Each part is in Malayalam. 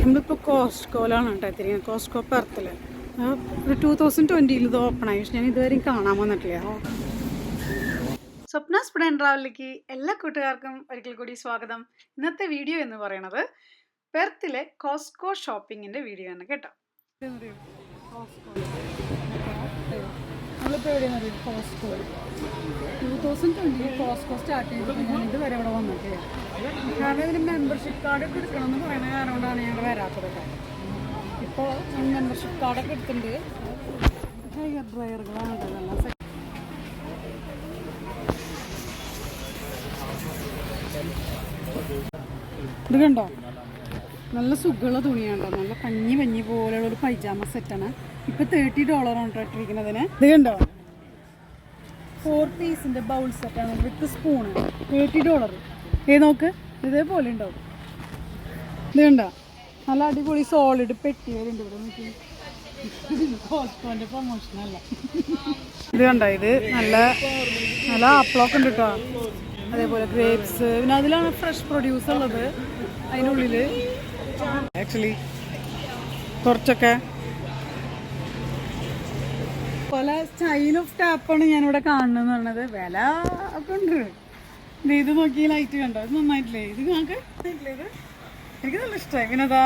നമ്മളിപ്പോൾ കോസ്റ്റ്കോയിലാണ് കേട്ടോ എത്തിരിക്കുന്നത്. കോസ്റ്റ്കോ പെർത്തിൽ ഒരു 2020 ഇത് ഓപ്പൺ ആയി. പക്ഷെ ഞാൻ ഇതുവരെയും കാണാൻ വന്നിട്ടില്ല. സ്വപ്ന സ്പുഡ് ആൻഡ് ട്രാവലിലേക്ക് എല്ലാ കൂട്ടുകാർക്കും ഒരിക്കൽ കൂടി സ്വാഗതം. ഇന്നത്തെ വീഡിയോ എന്ന് പറയുന്നത് പെർത്തിലെ കോസ്റ്റ്കോ ഷോപ്പിങ്ങിൻ്റെ വീഡിയോ ആണ് കേട്ടോ. നമ്മളിപ്പോൾ എവിടെയാണ് അറിയാം? കോസ്റ്റ്കോ 2020 കോസ്റ്റ്കോ സ്റ്റാർട്ട് ചെയ്തപ്പോൾ ഞാൻ ഇതുവരെ ഇവിടെ വന്നിട്ടില്ല. കാരണം ഇതിന് മെമ്പർഷിപ്പ് കാർഡൊക്കെ എടുക്കണമെന്ന് പറയുന്ന കാരണം കൊണ്ടാണ് ഞങ്ങൾ വരാത്തത്. ഇപ്പോൾ മെമ്പർഷിപ്പ് കാർഡൊക്കെ എടുത്തിട്ടുണ്ട്. ഹെയർ ഡ്രയറുകളാണ് നല്ല ഇത് കണ്ടോ, നല്ല സുഖമുള്ള തുണിയാണ്ടോ, നല്ല പഞ്ഞി പോലെയുള്ള ഒരു പൈജാമ സെറ്റാണ്. ഇപ്പൊ $30 ഇട്ടിരിക്കുന്നതിന്. ഇത് കണ്ടോ, 4 പീസിന്റെ ബൗൾ സെറ്റാണ് വിത്ത് സ്പൂണ്. $30. നോക്ക്, ഇതേപോലെ ഉണ്ടാവും. ഇത് കണ്ടോ, നല്ല അടിപൊളി സോളിഡ് പെട്ടി വരുന്നുണ്ട് ഇവിടെ. നോക്കി, കോസ്റ്റ്കോന്റെ പ്രൊമോഷനല്ല. ഇത് കണ്ടോ, ഇത് നല്ല നല്ല ആപ്പിളൊക്കെ ഉണ്ട് കേട്ടോ. അതേപോലെ ഗ്രേപ്സ്, പിന്നെ അതിലാണ് ഫ്രഷ് പ്രൊഡ്യൂസ് ഉള്ളത്. അതിൻ്റെ ഉള്ളിൽ ആക്ച്വലി കുറച്ചൊക്കെ പല സ്റ്റൈൽ ഓഫ് ടാപ്പാണ് ഞാനിവിടെ കാണുന്നതെന്ന് പറഞ്ഞത്. വില ഒക്കെ ഉണ്ട്. ഇത് നോക്കി, ലൈറ്റ് കണ്ടോ, ഇത് നന്നായിട്ടില്ലേ? ഇത് ഞങ്ങൾക്ക് ഇത് എനിക്ക് നല്ല ഇഷ്ടമായി. പിന്നെ അതാ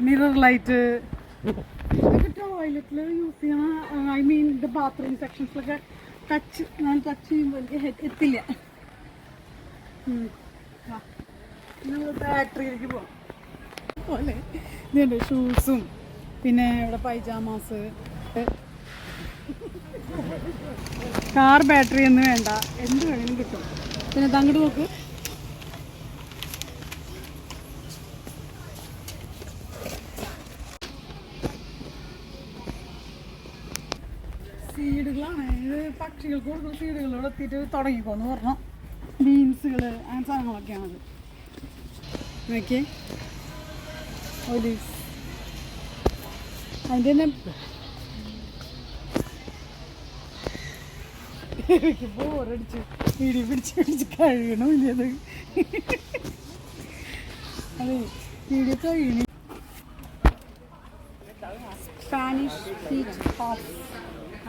മിറർ ലൈറ്റ്, ഇതൊക്കെ ടോയ്ലറ്റിൽ യൂസ് ചെയ്യണ, ഐ മീൻ ഇത് ബാത്റൂം സെക്ഷൻസിലൊക്കെ ഞാൻ ടച്ച് ചെയ്യുമ്പോൾ എനിക്ക് എത്തില്ല. നമ്മൾ ബാറ്ററിയിലേക്ക് പോവാം പോലെ. ഇതുണ്ട് ഷൂസും, പിന്നെ ഇവിടെ പൈജാമാസ്. കാർ ബാറ്ററി ഒന്നും വേണ്ട, എന്ത് വേണമെങ്കിലും കിട്ടും. പിന്നെ തങ്ങോട്ട് നോക്ക്, സീഡുകളാണ്. ഇത് പക്ഷികൾക്ക് കൊടുക്കുന്ന സീഡുകളോട് എത്തിയിട്ട് തുടങ്ങിക്കോന്ന് പറഞ്ഞു. ബീൻസുകൾ, അങ്ങനെ സാധനങ്ങളൊക്കെയാണത്. നോക്കിയേ, ഒലീവ്സ്. അതിൻ്റെ തന്നെ എനിക്ക് ബോറടിച്ചു. വീഡിയോ പിടിച്ച് കഴിയണമില്ല. അത് അതെ, വീഡിയോ കഴിയണ. സ്പാനിഷ് പീച്ച് പഫ്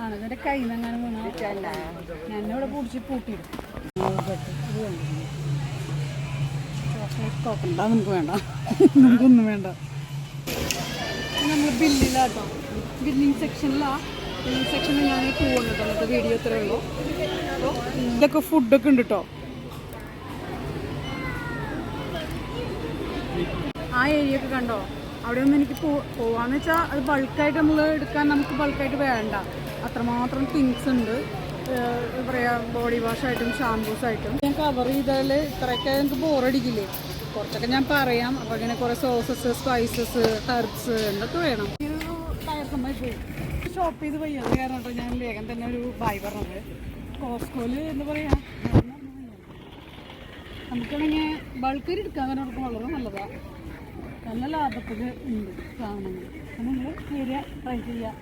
ആണ്. ഇതിൻ്റെ കയ്യിൽ നിന്ന് അങ്ങനെ വീണ ഞാനിവിടെ പിടിച്ച് പൂട്ടിയിടും. ചോക്ലേറ്റ് നമുക്ക് വേണ്ട, നമുക്കൊന്നും വേണ്ട. നമ്മൾ ബില്ലിലാട്ടോ, ബില്ലിങ് സെക്ഷനിലാണ്. ബില്ലിങ് സെക്ഷനിൽ ഞാൻ പോകുന്നുണ്ട്. അന്നത്തെ വീഡിയോ ഇത്രയേ ഉള്ളൂ. അപ്പോൾ ഇതൊക്കെ ഫുഡൊക്കെ ഉണ്ട് കേട്ടോ. ആ ഏരിയ ഒക്കെ കണ്ടോ, അവിടെ ഒന്നും എനിക്ക് പോവാന്ന് വെച്ചാൽ അത് ബൾക്കായിട്ട് നമ്മൾ എടുക്കാൻ നമുക്ക് ബൾക്കായിട്ട് വേണ്ട. അത്രമാത്രം തിങ്സ് ഉണ്ട്. എന്താ പറയുക, ബോഡി വാഷായിട്ടും ഷാംപൂസായിട്ടും. ഞാൻ കവർ ചെയ്താൽ ഇത്രയൊക്കെ എനിക്ക് ബോറടിക്കില്ലേ? കുറച്ചൊക്കെ ഞാൻ പറയാം. അപ്പോൾ ഇങ്ങനെ കുറേ സോസസ്, സ്പൈസസ്, ഹെർബ്സ് എന്തൊക്കെ വേണം. ഒരു ടയർസമായി പോയി ഷോപ്പ് ചെയ്ത് വയ്യത് കാരണം കേട്ടോ ഞാൻ വേഗം തന്നെ ഒരു ബായ് പറഞ്ഞത്. കോസ്റ്റ്കോയിൽ എന്താ പറയുക, നമുക്കാണെങ്കിൽ ബൾക്കായിട്ട് എടുക്കാൻ അവർക്ക് വളരെ നല്ലതാണ്. നല്ല ലാഭത്തിൽ ഉണ്ട് സാധനങ്ങൾ. അപ്പോൾ നിങ്ങൾ ഏരിയ ട്രൈ ചെയ്യുക.